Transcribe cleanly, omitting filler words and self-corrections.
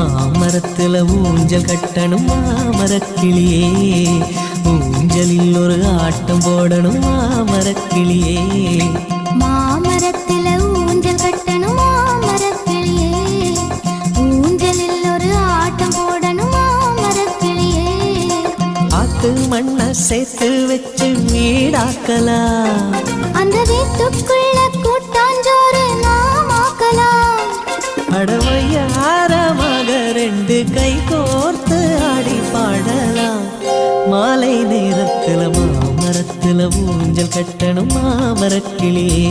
மாமரத்துல ஊஞ்சல் கட்டணும் மாமரக்கிளியே, ஊஞ்சலில் ஒரு ஆட்டம் போடணும் மாமரக்கிளியே. மாமரத்துல ஊஞ்சல் கட்டணும் மாமரக்கிளியே, ஊஞ்சலில் ஒரு ஆட்டம் போடணும் மாமரக்கிளியே. ஆத்து மண்ண சேர்த்து வச்சு வீடாக்கலாம், அந்த வீட்டுக்குள்ள கூட்டாஞ்சோறு நாம் ஆக்கலாம். அடவையாரமாக ரெண்டு கை கோர்த்து ஆடி பாடலாம். மாலை நேரத்துல மாமரத்துல ஊஞ்சல் கட்டணும் மாமரக்கிளியே,